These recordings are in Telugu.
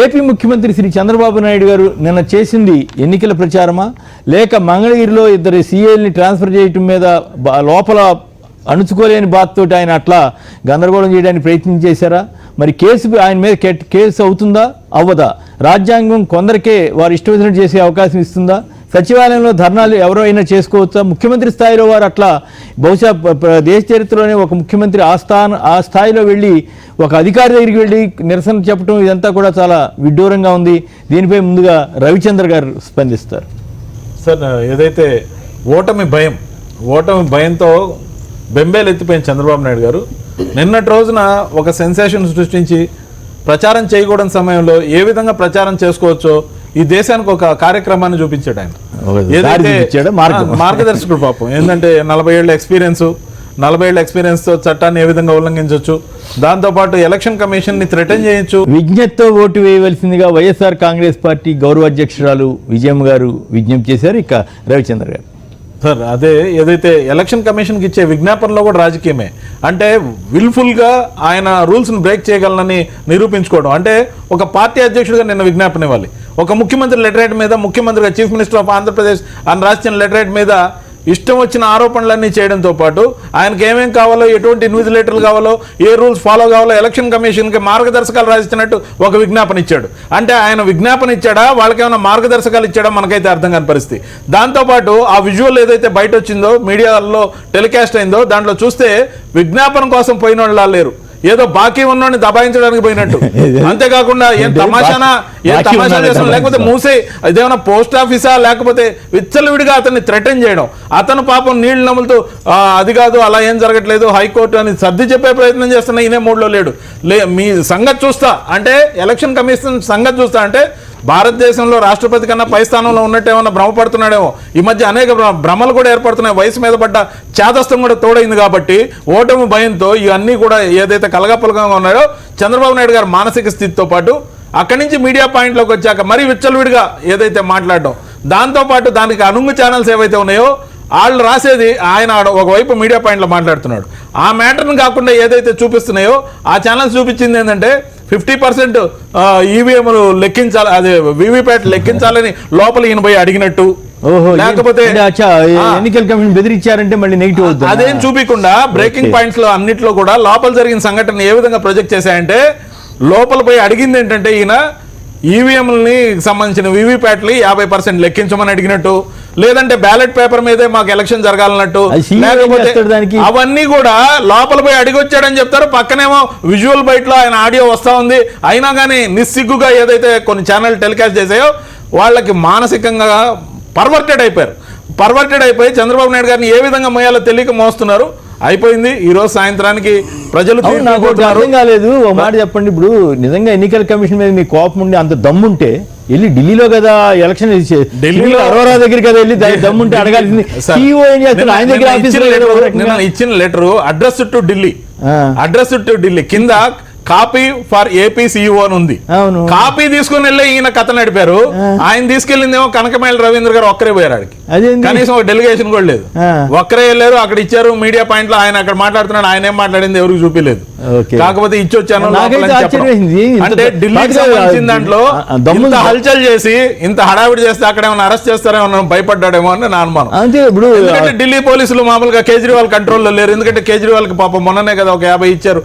ఏపీ ముఖ్యమంత్రి శ్రీ చంద్రబాబు నాయుడు గారు నిన్న చేసింది ఎన్నికల ప్రచారమా, లేక మంగళగిరిలో ఇద్దరు సీఏల్ని ట్రాన్స్ఫర్ చేయటం మీద లోపల అణుచుకోలేని బాధతోటి ఆయన అట్లా గందరగోళం చేయడానికి ప్రయత్నం చేశారా? మరి కేసు ఆయన మీద కేసు అవుతుందా అవ్వదా? రాజ్యాంగం కొందరికే వారు ఇష్టం వచ్చినట్టు చేసే అవకాశం ఇస్తుందా? సచివాలయంలో ధర్నాలు ఎవరైనా చేసుకోవచ్చా? ముఖ్యమంత్రి స్థాయిలో వారు అట్లా బహుశా దేశ చరిత్రలోనే ఒక ముఖ్యమంత్రి ఆ స్థాయిలో వెళ్ళి ఒక అధికారి దగ్గరికి వెళ్ళి నిరసన చెప్పడం ఇదంతా కూడా చాలా విడ్డూరంగా ఉంది. దీనిపై ముందుగా రవిచంద్ర గారు స్పందిస్తారు. సార్, ఏదైతే ఓటమి భయంతో బెంబేలు ఎత్తిపోయిన చంద్రబాబు నాయుడు గారు నిన్నటి రోజున ఒక సెన్సేషన్ సృష్టించి ప్రచారం చేయకూడని సమయంలో ఏ విధంగా ప్రచారం చేసుకోవచ్చో ఈ దేశానికి ఒక కార్యక్రమాన్ని చూపించాడు ఆయన. ఏదైతే మార్గదర్శకుడు పాపం ఏంటంటే 40 ఏళ్ల ఎక్స్పీరియన్స్తో చట్టాన్ని ఏ విధంగా ఉల్లంఘించవచ్చు, దాంతోపాటు ఎలక్షన్ కమిషన్ని థ్రెటన్ చేయొచ్చు. విజ్ఞప్తితో ఓటు వేయవలసిందిగా వైఎస్ఆర్ కాంగ్రెస్ పార్టీ గౌరవ అధ్యక్షురాలు విజయమ్మ గారు విజ్ఞప్తి చేశారు. ఇక రవిచంద్ర గారు. సార్, అదే ఏదైతే ఎలక్షన్ కమిషన్కి ఇచ్చే విజ్ఞాపనలో కూడా రాజకీయమే. అంటే విల్ఫుల్గా ఆయన రూల్స్ని బ్రేక్ చేయగలనని నిరూపించుకోవడం. అంటే ఒక పార్టీ అధ్యక్షుడిగా నిన్న విజ్ఞాపన ఇవ్వాలి. ఒక ముఖ్యమంత్రి లెటరేట్ మీద, ముఖ్యమంత్రిగా చీఫ్ మినిస్టర్ ఆఫ్ ఆంధ్రప్రదేశ్ అని రాసిన లెటరేట్ మీద ఇష్టం వచ్చిన ఆరోపణలన్నీ చేయడంతో పాటు ఆయనకి ఏమేం కావాలో, ఎటువంటి ఇన్విజిలేటర్లు కావాలో, ఏ రూల్స్ ఫాలో కావాలో ఎలక్షన్ కమిషన్కి మార్గదర్శకాలు రాసినట్టు ఒక విజ్ఞాపన ఇచ్చాడు. అంటే ఆయన విజ్ఞాపన ఇచ్చాడా, వాళ్ళకేమైనా మార్గదర్శకాలు ఇచ్చాడా మనకైతే అర్థం కాని పరిస్థితి. దాంతోపాటు ఆ విజువల్ ఏదైతే బయట వచ్చిందో, మీడియాలో టెలికాస్ట్ అయిందో, దాంట్లో చూస్తే విజ్ఞాపన కోసం పోయిన వాళ్ళు లేరు, ఏదో బాకీ ఉన్నోడిని దబాయించడానికి పోయినట్టు. అంతేకాకుండా ఏం తమాషా చేస్తాం, లేకపోతే మూసే ఇదేమన్నా పోస్ట్ ఆఫీసా, లేకపోతే విచ్చలవిడిగా అతన్ని థ్రెటన్ చేయడం. అతను పాపం నీళ్లు నమ్ములుతూ అది కాదు, అలా ఏం జరగట్లేదు, హైకోర్టు అని సర్ది చెప్పే ప్రయత్నం చేస్తున్నా ఈయనే మూడ్లో లేడు. మీ సంగతి చూస్తా అంటే, ఎలక్షన్ కమిషన్ సంగతి చూస్తా అంటే భారతదేశంలో రాష్ట్రపతి కన్నా పై స్థానంలో ఉన్నట్టేమన్నా భ్రమపడుతున్నాడేమో. ఈ మధ్య అనేక భ్రమలు కూడా ఏర్పడుతున్నాయి. వయసు మీద పడ్డ చేతస్థం కూడా తోడైంది కాబట్టి ఓటమి భయంతో ఇవన్నీ కూడా ఏదైతే కలగపలకంగా ఉన్నాయో చంద్రబాబు నాయుడు గారు మానసిక స్థితితో పాటు అక్కడి నుంచి మీడియా పాయింట్లోకి వచ్చాక మరీ విచ్చలవిడిగా ఏదైతే మాట్లాడడం, దాంతోపాటు దానికి అనుంగు ఛానల్స్ ఏవైతే ఉన్నాయో వాళ్ళు రాసేది ఆయన ఒకవైపు మీడియా పాయింట్లో మాట్లాడుతున్నాడు. ఆ మ్యాటర్ని కాకుండా ఏదైతే చూపిస్తున్నాయో ఆ ఛానల్స్ చూపించింది ఏంటంటే 50% ఈవీఎంలు లెక్కించాలి, అదే వీవీప్యాట్ లెక్కించాలని లోపల ఈయన పోయి అడిగినట్టు, లేకపోతే ఎన్నికల కమిషన్ బెదిరించారంటే మళ్ళీ నెగిటివ్ అవుతుంది. అదేం చూపించకుండా బ్రేకింగ్ పాయింట్స్ లో అన్నిట్లో కూడా లోపల జరిగిన సంఘటన ఏ విధంగా ప్రొజెక్ట్ చేశాయంటే, లోపల పోయి అడిగింది ఏంటంటే ఈయన ఈవీఎంలని సంబంధించిన వీవీప్యాట్లు 50% లెక్కించమని అడిగినట్టు, లేదంటే బ్యాలెట్ పేపర్ మీదే మాకు ఎలక్షన్ జరగాలన్నట్టు, లేకపోతే అవన్నీ కూడా లోపల పోయి అడిగొచ్చాడని చెప్తారు. పక్కనేమో విజువల్ బయటలో ఆయన ఆడియో వస్తూ ఉంది. అయినా కానీ నిస్సిగ్గుగా ఏదైతే కొన్ని ఛానల్ టెలికాస్ట్ చేసాయో వాళ్ళకి మానసికంగా పర్వర్టెడ్ అయిపోయి చంద్రబాబు నాయుడు గారిని ఏ విధంగా మోయాలో తెలియక మోస్తున్నారు. అయిపోయింది. ఈ రోజు సాయంత్రానికి ప్రజలు నాకు అర్థం కాలేదు. ఓ మాట చెప్పండి, ఇప్పుడు నిజంగా ఎన్నికల కమిషన్ మీద మీ కోపం ఉండి అంత దమ్ముంటే వెళ్ళి ఢిల్లీలో కదా ఎలక్షన్, ఢిల్లీలో అరోరా దగ్గర కదా వెళ్ళి దమ్ముంటే అడగాల్సింది. ఆయన దగ్గర ఇచ్చిన లెటర్ అడ్రస్ టు ఢిల్లీ కింద కాపీ ఫర్ ఏపీ సీఈఓ అని ఉంది. కాపీ తీసుకుని వెళ్ళి ఈయన కథ నడిపారు. ఆయన తీసుకెళ్ళిందేమో కనకమేళ రవీంద్ర గారు ఒక్కరే పోయారు. ఆడికి కనీసం ఒక డెలిగేషన్ కూడా లేదు, ఒక్కరే వెళ్ళారు. అక్కడ ఇచ్చారు మీడియా పాయింట్ లో, ఆయన అక్కడ మాట్లాడుతున్నాడు, ఆయన ఏం మాట్లాడింది ఎవరికి చూపించలేదు. కాకపోతే ఇచ్చొచ్చాను అంటే ఢిల్లీకి సంబంధించిన దాంట్లో ఇంత హల్చల్ చేసి ఇంత హడావిడి చేస్తే అక్కడ ఏమైనా అరెస్ట్ చేస్తారేమో భయపడ్డాడేమో అని నా అనుమానం. ఎందుకంటే ఢిల్లీ పోలీసులు మామూలుగా కేజ్రీవాల్ కంట్రోల్లో లేరు. ఎందుకంటే కేజ్రీవాల్ కి పాపం మొన్ననే కదా ఒక 50 ఇచ్చారు.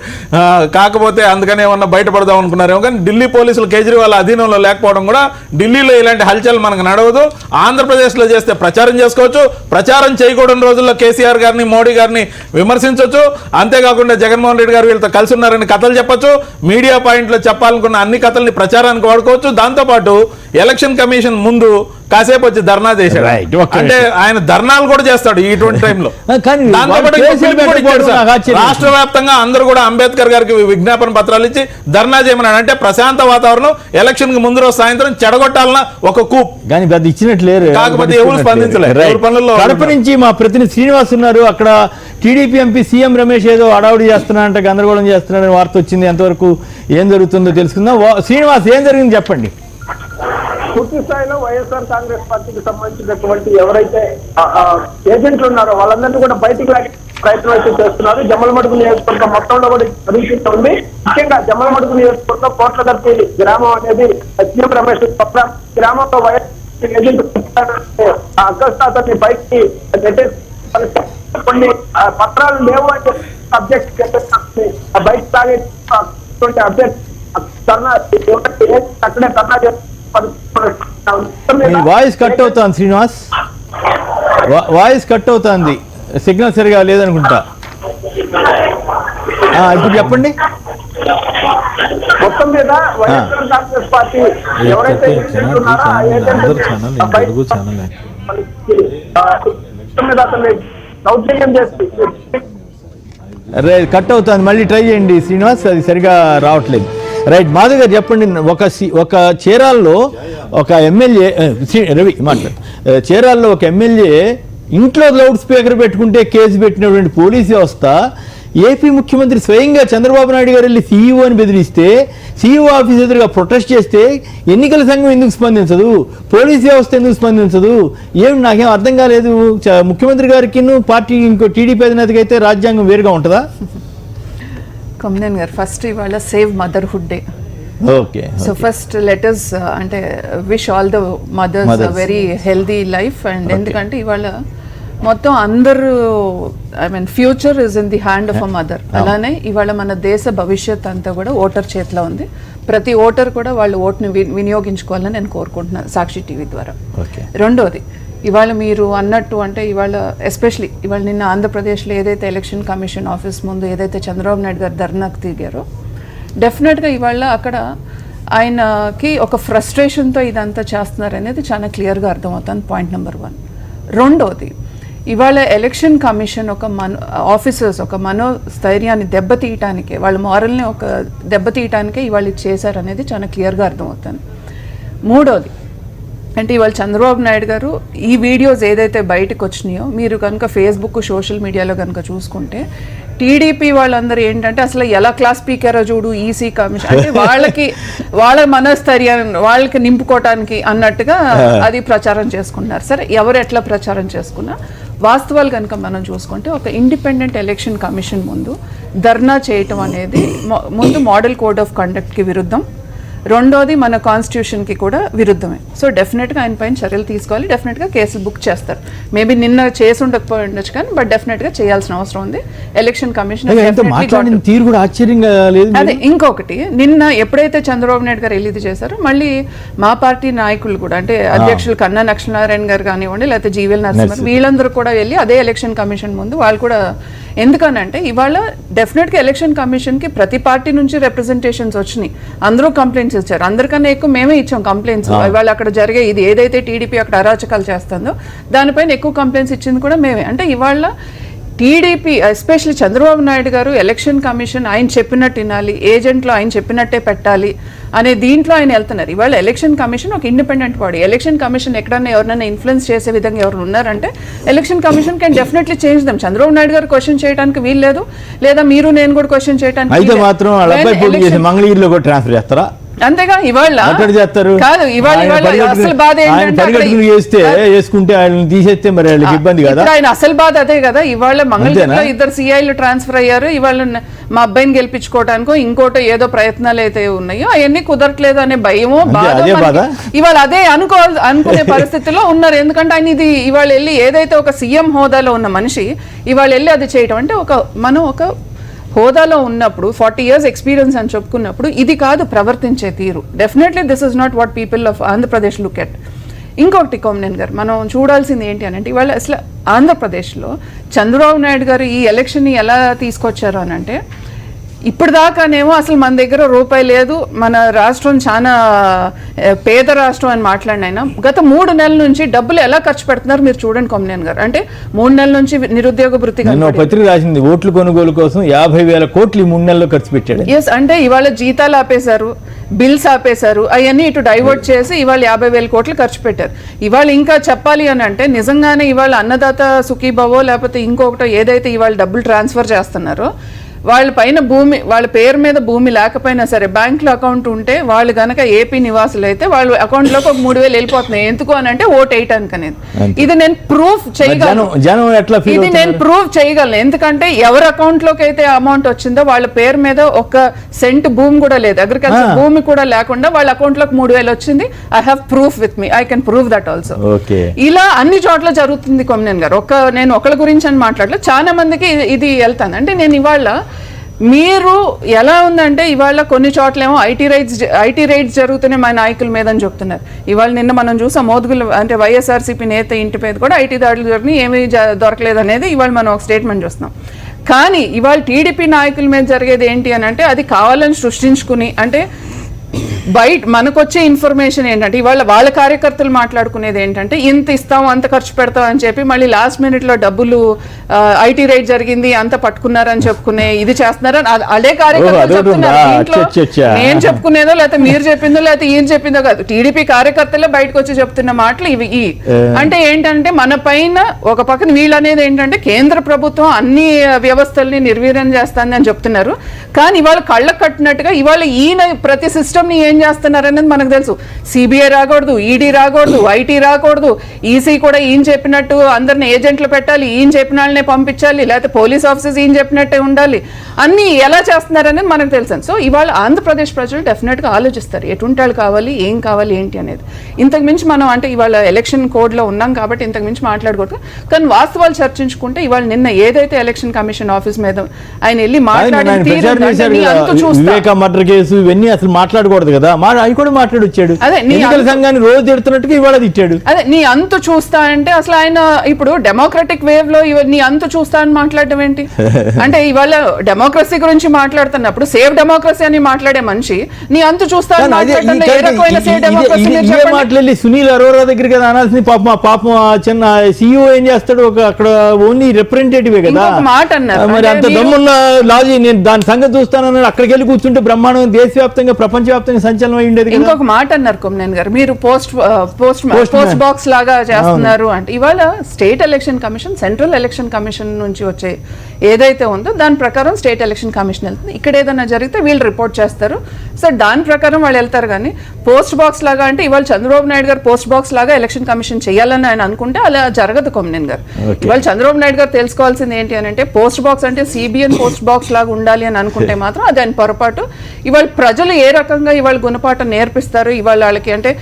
కాకపోతే అందుకనే ఏమన్నా బయటపడదాం అనుకున్నారేమో. కానీ ఢిల్లీ పోలీసులు కేజ్రీవాల్ అధీనంలో లేకపోవడం కూడా ఢిల్లీలో ఇలాంటి హల్చల్ మనకు నడవదు. ఆంధ్రప్రదేశ్ లో చేస్తే ప్రచారం చేసుకోవచ్చు, ప్రచారం చేయకూడని రోజుల్లో కేసీఆర్ గారిని మోడీ గారిని విమర్శించవచ్చు. అంతేకాకుండా జగన్మోహన్ రెడ్డి గారు వీళ్ళతో కలిసి ఉన్నారని కథలు చెప్పచ్చు. మీడియా పాయింట్లో చెప్పాలనుకున్న అన్ని కథల్ని ప్రచారానికి వాడుకోవచ్చు. దాంతోపాటు ఎలక్షన్ కమిషన్ ముందు కాసేపు వచ్చి ధర్నా చేశాడు. అంటే ఆయన ధర్నాలు కూడా చేస్తాడు ఇటువంటి టైంలో. రాష్ట్ర వ్యాప్తంగా అందరూ కూడా అంబేద్కర్ గారికి విజ్ఞాపన పత్రాలు ఇచ్చి ధర్నా చేయమన్నాడు. అంటే ప్రశాంత వాతావరణం ఎలక్షన్ కి ముందు రోజు సాయంత్రం చెడగొట్టాలన్న ఒక కూప్. కానీ అది ఇచ్చినట్లేరు, కాకపోతే ఎవరు స్పందించలేదు. పనుల్లో కడప నుంచి మా ప్రతినిధి శ్రీనివాస్ ఉన్నారు. అక్కడ టీడీపీ ఎంపీ సీఎం రమేష్ ఏదో అడావుడి చేస్తున్నారంట, గందరగోళం చేస్తున్నారని వార్త వచ్చింది. ఎంతవరకు ఏం జరుగుతుందో తెలుసుకుందాం. శ్రీనివాస్, ఏం జరిగింది చెప్పండి. పూర్తి స్థాయిలో వైఎస్ఆర్ కాంగ్రెస్ పార్టీకి సంబంధించినటువంటి ఎవరైతే ఏజెంట్లు ఉన్నారో వాళ్ళందరినీ కూడా బయటికి లాగి ప్రయత్నం అయితే చేస్తున్నారు. జమ్మలమడుగు నియోజకవర్గం మొత్తంలో కూడా జరుగుతుంది. ముఖ్యంగా జమ్మలమడుగు నియోజకవర్గం కోట్లగర్తి గ్రామం అనేది సీఎం రమేష్ గ్రామంలో అగ్రస్థాతాన్ని బయటికి నెట్టేసి కొన్ని పత్రాలు లేవు అంటే సబ్జెక్ట్ బయట తాగే అభ్యర్థి అక్కడే ధర్నా మీ వాయిస్ కట్ అవుతుంది శ్రీనివాస్, వాయిస్ కట్ అవుతుంది, సిగ్నల్ సరిగా లేదనుకుంటా. ఇప్పుడు చెప్పండి. మొత్తం మీద వైఎస్ఆర్ కాంగ్రెస్ పార్టీ ఎవరైతే దౌర్జన్యం చేసి కట్ అవుతుంది, మళ్ళీ ట్రై చేయండి శ్రీనివాస్, అది సరిగా రావట్లేదు. రైట్, మాధవ్ గారు చెప్పండి. ఒక చీరాల్లో ఒక ఎమ్మెల్యే రవి మాట్లాడు, చీరాల్లో ఒక ఎమ్మెల్యే ఇంట్లో లౌడ్ స్పీకర్ పెట్టుకుంటే కేసు పెట్టినటువంటి పోలీసు వ్యవస్థ ఏపీ ముఖ్యమంత్రి స్వయంగా చంద్రబాబు నాయుడు గారు వెళ్ళి సీఈఓని బెదిరిస్తే, సీఈఓ ఆఫీస్ ఎదురుగా ప్రొటెస్ట్ చేస్తే ఎన్నికల సంఘం ఎందుకు స్పందించదు, పోలీస్ వ్యవస్థ ఎందుకు స్పందించదు? ఏమి నాకేం అర్థం కాలేదు. ముఖ్యమంత్రి గారికి పార్టీ ఇంకో టీడీపీ అధినేతకి అయితే రాజ్యాంగం వేరుగా ఉంటుందా? కొమ్మినేని గారు, ఫస్ట్ ఇవాళ save motherhood day. Okay, so first letters అంటే wish all the mothers very healthy life. And ఎందుకంటే ఇవాళ మొత్తం అందరూ future is in the hand of a mother. అలానే ఇవాళ మన దేశ భవిష్యత్ అంతా కూడా ఓటర్ చేతిలో ఉంది. ప్రతి ఓటర్ కూడా వాళ్ళు ఓటుని వినియోగించుకోవాలని నేను కోరుకుంటున్నాను సాక్షి టీవీ ద్వారా. రెండోది, ఇవాళ మీరు అన్నట్టు అంటే ఇవాళ ఎస్పెషలీ ఇవాళ నిన్న ఆంధ్రప్రదేశ్లో ఏదైతే ఎలక్షన్ కమిషన్ ఆఫీస్ ముందు ఏదైతే చంద్రబాబు నాయుడు గారు ధర్నాకు దిగారో, డెఫినెట్గా ఇవాళ అక్కడ ఆయనకి ఒక ఫ్రస్ట్రేషన్తో ఇదంతా చేస్తున్నారు అనేది చాలా క్లియర్గా అర్థమవుతుంది. Point number 1. రెండోది, ఇవాళ ఎలక్షన్ కమిషన్ ఒక ఆఫీసర్స్ ఒక మనోస్థైర్యాన్ని దెబ్బతీయటానికే, వాళ్ళ మారల్ని ఒక దెబ్బతీయటానికే ఇవాళ ఇది చేశారనేది చాలా క్లియర్గా అర్థమవుతుంది. మూడోది అంటే ఇవాళ చంద్రబాబు నాయుడు గారు ఈ వీడియోస్ ఏదైతే బయటకు వచ్చినాయో మీరు కనుక ఫేస్బుక్ సోషల్ మీడియాలో కనుక చూసుకుంటే, టీడీపీ వాళ్ళందరూ ఏంటంటే అసలు ఎలా క్లాస్ స్పీకరో చూడు, ఈసీ కమిషన్ అంటే వాళ్ళ మనస్థైర్యాన్ని వాళ్ళకి నింపుకోవటానికి అన్నట్టుగా అది ప్రచారం చేసుకున్నారు. సరే, ఎవరు ఎట్లా ప్రచారం చేసుకున్నా వాస్తవాలు కనుక మనం చూసుకుంటే ఒక ఇండిపెండెంట్ ఎలక్షన్ కమిషన్ ముందు ధర్నా చేయటం అనేది ముందు మోడల్ కోడ్ ఆఫ్ కండక్ట్కి విరుద్ధం, రెండోది మన కాన్స్టిట్యూషన్కి కూడా విరుద్ధమే. సో డెఫినెట్గా ఆయన పైన చర్యలు తీసుకోవాలి, డెఫినెట్గా కేసులు బుక్ చేస్తారు. మేబీ నిన్న చేసి ఉండకపోయి ఉండొచ్చు కానీ బట్ డెఫినెట్గా చేయాల్సిన అవసరం ఉంది. ఎలక్షన్ కమిషన్ తీరు కూడా ఆశ్చర్యంగా లేదు. అదే ఇంకొకటి, నిన్న ఎప్పుడైతే చంద్రబాబు నాయుడు గారు వెళ్ళి చేశారో మళ్ళీ మా పార్టీ నాయకులు కూడా అంటే అధ్యక్షులు కన్నా లక్ష్మీనారాయణ గారు కానివ్వండి, లేకపోతే జీవీఎల్ నరసింహ, వీళ్ళందరూ కూడా వెళ్ళి అదే ఎలక్షన్ కమిషన్ ముందు వాళ్ళు కూడా, ఎందుకనంటే ఇవాళ డెఫినెట్గా ఎలక్షన్ కమిషన్కి ప్రతి పార్టీ నుంచి రిప్రజెంటేషన్స్ వచ్చినాయి, అందరూ కంప్లైంట్స్ ఇచ్చారు. అందరికన్నా ఎక్కువ మేమే ఇచ్చాం కంప్లైంట్స్. ఇవాళ అక్కడ జరిగే ఇది ఏదైతే టీడీపీ అక్కడ అరాచకాలు చేస్తుందో దానిపైన ఎక్కువ కంప్లైంట్స్ ఇచ్చింది కూడా మేమే. అంటే ఇవాళ టీడీపీ ఎస్పెషల్లీ చంద్రబాబు నాయుడు గారు ఎలక్షన్ కమిషన్ ఆయన చెప్పినట్టు వినాలి, ఏజెంట్లు ఆయన చెప్పినట్టే పెట్టాలి అనే దీంట్లో ఆయన వెళ్తున్నారు. ఇవాళ ఎలక్షన్ కమిషన్ ఒక ఇండిపెండెంట్ బాడీ. ఎలక్షన్ కమిషన్ ఎక్కడన్నా ఎవరైనా ఇన్ఫ్లుయెన్స్ చేసే విధంగా ఎవరు ఉన్నారంటే election commission can definitely change them. Chandrababu Naidu గారు క్వశ్చన్ చేయడానికి వీలు లేదు, లేదా మీరు నేను కూడా క్వశ్చన్ చేయడానికి మంగళగిరిలో కూడా ట్రాన్స్ఫర్ చేస్తారా? అంతేగా ఇవాళ కాదు, ఇవాళ అసలు బాధ తీసేస్తే మరి ఇబ్బంది కదా. ఆయన అసలు బాధ అదే కదా. ఇవాళ మంగళగిరిలో 2 CIలు ట్రాన్స్ఫర్ అయ్యారు. ఇవాళ మా అబ్బాయిని గెలిపించుకోవడానికో ఇంకోటో ఏదో ప్రయత్నాలు అయితే ఉన్నాయో అవన్నీ కుదరట్లేదు అనే భయమో బాధ ఇవాళ అదే అనుకునే పరిస్థితిలో ఉన్నారు. ఎందుకంటే ఆయన ఇది ఇవాళ వెళ్ళి ఏదైతే ఒక సీఎం హోదాలో ఉన్న మనిషి ఇవాళ వెళ్ళి అది చేయటం అంటే మనం ఒక హోదాలో ఉన్నప్పుడు 40 years ఎక్స్పీరియన్స్ అని చెప్పుకున్నప్పుడు ఇది కాదు ప్రవర్తించే తీరు. Definitely this is not what people of Andhra Pradesh look at. ఇంకొకటి కొమ్మినేని గారు, మనం చూడాల్సింది ఏంటి అని అంటే ఇవాళ అసలు ఆంధ్రప్రదేశ్లో చంద్రబాబు నాయుడు గారు ఈ ఎలక్షన్ని ఎలా తీసుకొచ్చారు అని అంటే, ఇప్పుడు దాకానేమో అసలు మన దగ్గర రూపాయి లేదు, మన రాష్ట్రం చాలా పేద రాష్ట్రం అని మాట్లాడినైనా గత 3 నెలల నుంచి డబ్బులు ఎలా ఖర్చు పెడుతున్నారు మీరు చూడండి కొమ్మినేని గారు. అంటే 3 నెలల నుంచి నిరుద్యోగ భృతి పత్రిక రాసింది, ఓట్ల కొనుగోలు కోసం 50,000 కోట్లు 3 నెలల్లో ఖర్చు పెట్టాడు. ఎస్, అంటే ఇవాళ జీతాలు ఆపేశారు, బిల్స్ ఆపేశారు, అవన్నీ ఇటు డైవర్ట్ చేసి ఇవాళ 50,000 కోట్లు ఖర్చు పెట్టారు. ఇవాళ ఇంకా చెప్పాలి అని అంటే నిజంగానే ఇవాళ అన్నదాత సుఖీభవో లేకపోతే ఇంకొకటో ఏదైతే ఇవాళ డబ్బులు ట్రాన్స్ఫర్ చేస్తున్నారో వాళ్ళ పైన భూమి, వాళ్ళ పేరు మీద భూమి లేకపోయినా సరే బ్యాంకులో అకౌంట్ ఉంటే, వాళ్ళు గనక ఏపీ నివాసులు అయితే వాళ్ళ అకౌంట్లోకి ఒక 3,000 వెళ్ళిపోతున్నాయి. ఎందుకు అని అంటే ఓట్ వేయటానికి అనేది. ఇది నేను ప్రూఫ్ చేయగలను, జనం ఎట్లా ఫీల్ ఇది నేను ప్రూవ్ చేయగలను. ఎందుకంటే ఎవరి అకౌంట్ లోకి అయితే అమౌంట్ వచ్చిందో వాళ్ళ పేరు మీద ఒక సెంట్ భూమి కూడా లేదు, అగ్రికల్చర్ భూమి కూడా లేకుండా వాళ్ళ అకౌంట్ లోకి 3,000 వచ్చింది. I have proof with me, I can prove that also. ఇలా అన్ని చోట్ల జరుగుతుంది కొమ్మినేని గారు. నేను ఒకళ్ళ గురించి అని మాట్లాడలేదు, చాలా మందికి ఇది వెళ్తాను. అంటే నేను ఇవాళ మీరు ఎలా ఉందంటే ఇవాళ కొన్ని చోట్లేమో ఐటీ రైట్స్ జరుగుతున్నాయి మా నాయకుల మీద అని చెప్తున్నారు. ఇవాళ నిన్న మనం చూసాం మోదుగులు అంటే వైఎస్ఆర్సీపీ నేత ఇంటి మీద కూడా ఐటీ దాడులు జరిగినాయి, ఏమీ దొరకలేదు అనేది ఇవాళ మనం ఒక స్టేట్మెంట్ చూస్తున్నాం. కానీ ఇవాళ టీడీపీ నాయకుల మీద జరిగేది ఏంటి అని అంటే అది కావాలని సృష్టించుకుని, అంటే బయట మనకు వచ్చే ఇన్ఫర్మేషన్ ఏంటంటే ఇవాళ వాళ్ళ కార్యకర్తలు మాట్లాడుకునేది ఏంటంటే ఇంత ఇస్తాం అంత ఖర్చు పెడతాం అని చెప్పి మళ్ళీ లాస్ట్ మినిట్ లో డబ్బులు ఐటీ రైట్ జరిగింది అంత పట్టుకున్నారని చెప్పుకునే ఇది చేస్తున్నారని అదే కార్యకర్తలు చెప్తున్నారు. దీంట్లో నేను చెప్పుకునేదో లేకపోతే మీరు చెప్పిందో లేకపోతే ఈయన చెప్పిందో కాదు, టీడీపీ కార్యకర్తలే బయటకు వచ్చి చెప్తున్న మాటలు ఇవి. అంటే ఏంటంటే మన పైన ఒక పక్కన వీళ్ళు అనేది ఏంటంటే కేంద్ర ప్రభుత్వం అన్ని వ్యవస్థల్ని నిర్వీర్యం చేస్తుంది అని చెప్తున్నారు. కానీ ఇవాళ కళ్ళకు కట్టినట్టుగా ఇవాళ ఈయన ప్రతి సిస్టమ్ ని ఏం చేస్తున్నారు అనేది మనకు తెలుసు. సిబిఐ రాకూడదు, ఈడీ రాకూడదు, ఐటీ రాకూడదు, ఈసీ కూడా ఈయన చెప్పినట్టు అందరిని ఏజెంట్లు పెట్టాలి, ఈయన చెప్పిన వాళ్ళనే పంపించాలి, లేకపోతే పోలీస్ ఆఫీసర్స్ ఈయన చెప్పినట్టే ఉండాలి, అన్ని ఎలా చేస్తున్నారు అనేది మనకు తెలుసు. సో ఇవాళ ఆంధ్రప్రదేశ్ ప్రజలు డెఫినెట్ గా ఆలోచిస్తారు ఎటువంటి వాళ్ళు కావాలి, ఏం కావాలి, ఏంటి అనేది. ఇంతకు మించి మనం అంటే ఇవాళ ఎలక్షన్ కోడ్ లో ఉన్నాం కాబట్టి ఇంతకు మించి మాట్లాడకూడదు. కానీ వాస్తవాలు చర్చించుకుంటే ఇవాళ నిన్న ఏదైతే ఎలక్షన్ కమిషన్ ఆఫీస్ మీద ఆయన వెళ్ళి మాట్లాడిన మర్డర్ కేసు ఇవన్నీ అసలు మాట్లాడకూడదు కదా, అవి కూడా మాట్లాడొచ్చాడు. ఎన్నికల సంఘాన్ని రోజు తిడుతున్నట్టుగా ఇవాళ తిట్టాడు. అదే నీ అంతు చూస్తా అంటే అసలు ఆయన ఇప్పుడు డెమోక్రటిక్ వేవ్ లో నీ అంతు చూస్తా అని మాట్లాడడం ఏంటి అంటే ఇవాళ డెమోక్రసీ గురించి మాట్లాడుతున్నప్పుడు సేవ్ డెమోక్రసీ అని మాట్లాడే మనిషి నీ అంతు చూస్తా అని మాట్లాడడం ఏ రకమైన సేవ్ డెమోక్రసీ? మాట్లాడి సునీల్ అరోరా దగ్గర కదా అనాల్సింది. పాపం చిన్న సిఇఓ ఏం చేస్తాడు, అక్కడ ఓన్లీ రిప్రజెంటేటివే కదా. మాట అన్నారు మరి అంత దమ్మున్న లాజీ నేను దాని సంగతి చూస్తానన్నాడు. అక్కడికి వెళ్ళి కూర్చుంటే బ్రహ్మాండం దేశవ్యాప్తంగా ప్రపంచవ్యాప్తంగా సంచలనం అయి ఉండేది. ఇంకొక మాట అన్నారు కొమ్మినేని గారు, మీరు పోస్ట్ బాక్స్ లాగా చేస్తున్నారు అంటే ఇవాళ state election commission central election commission నుంచి వచ్చే ఏదైతే ఉందో దాని ప్రకారం స్టేట్ ఎలక్షన్ కమిషన్ వెళ్తుంది. ఇక్కడ ఏదైనా జరిగితే వీళ్ళు రిపోర్ట్ చేస్తారు. సో దాని ప్రకారం వాళ్ళు వెళ్తారు. కానీ పోస్ట్ బాక్స్ లాగా అంటే ఇవాళ చంద్రబాబు నాయుడు గారు పోస్ట్ బాక్స్ లాగా ఎలక్షన్ కమిషన్ చేయాలని ఆయన అనుకుంటే అలా జరగదు కొమ్మినేని గారు. ఇవాళ చంద్రబాబు నాయుడు గారు తెలుసుకోవాల్సింది ఏంటి అని అంటే పోస్ట్ బాక్స్ అంటే సిబిఎన్ పోస్ట్ బాక్స్ లాగా ఉండాలి అని అనుకుంటే మాత్రం అది ఆయన పొరపాటు. ఇవాళ ప్రజలు ఏ రకంగా ఇవాళ గుణపాఠం నేర్పిస్తారు ఇవాళ వాళ్ళకి అంటే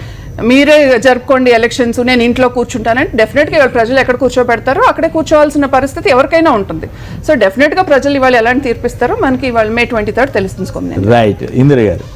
మీరే జరుపుకోండి ఎలక్షన్స్ నేను ఇంట్లో కూర్చుంటానంటే డెఫినెట్గా ఇవాళ ప్రజలు ఎక్కడ కూర్చోబెడతారో అక్కడే కూర్చోవాల్సిన పరిస్థితి ఎవరికైనా ఉంటుంది. సో డెఫినెట్గా ప్రజలు ఇవాళ ఎలాంటి తీర్పిస్తారో మనకి ఇవాళ May 23 తెలుస్తుంది. రైట్ ఇందిర గారు.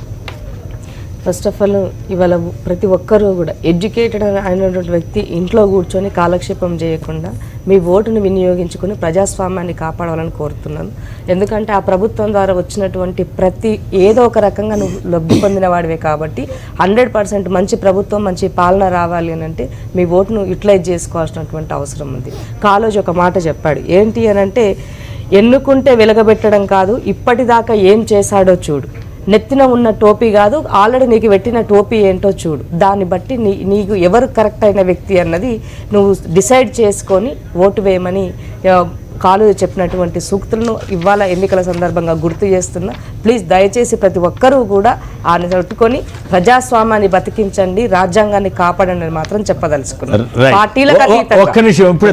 ఫస్ట్ ఆఫ్ ఆల్ ఇవాళ ప్రతి ఒక్కరూ కూడా ఎడ్యుకేటెడ్ అయినటువంటి వ్యక్తి ఇంట్లో కూర్చొని కాలక్షేపం చేయకుండా మీ ఓటును వినియోగించుకుని ప్రజాస్వామ్యాన్ని కాపాడాలని కోరుతున్నాను. ఎందుకంటే ఆ ప్రభుత్వం ద్వారా వచ్చినటువంటి ప్రతి ఏదో ఒక రకంగా నువ్వు లబ్ధి పొందిన వాడివే కాబట్టి 100% మంచి ప్రభుత్వం మంచి పాలన రావాలి అని అంటే మీ ఓటును యూటిలైజ్ చేసుకోవాల్సినటువంటి అవసరం ఉంది. కాలేజ్ ఒక మాట చెప్పాడు ఏంటి అని అంటే ఎన్నుకుంటే వెలగబెట్టడం కాదు, ఇప్పటిదాకా ఏం చేశాడో చూడు, నెత్తిన ఉన్న టోపీ కాదు ఆల్రెడీ నీకు పెట్టిన టోపీ ఏంటో చూడు, దాన్ని బట్టి నీకు ఎవరు కరెక్ట్ అయిన వ్యక్తి అన్నది నువ్వు డిసైడ్ చేసుకొని ఓటు వేయమని కాలేజీ చెప్పినటువంటి సూక్తులను ఇవాళ ఎన్నికల సందర్భంగా గుర్తు చేస్తున్నా. ప్లీజ్ దయచేసి ప్రతి ఒక్కరూ కూడా ఆయన పెట్టుకొని ప్రజాస్వామ్యాన్ని బతికించండి, రాజ్యాంగాన్ని కాపాడండి అని మాత్రం చెప్పదలుచుకున్నాను. పార్టీలకు ఒక్క నిమిషం.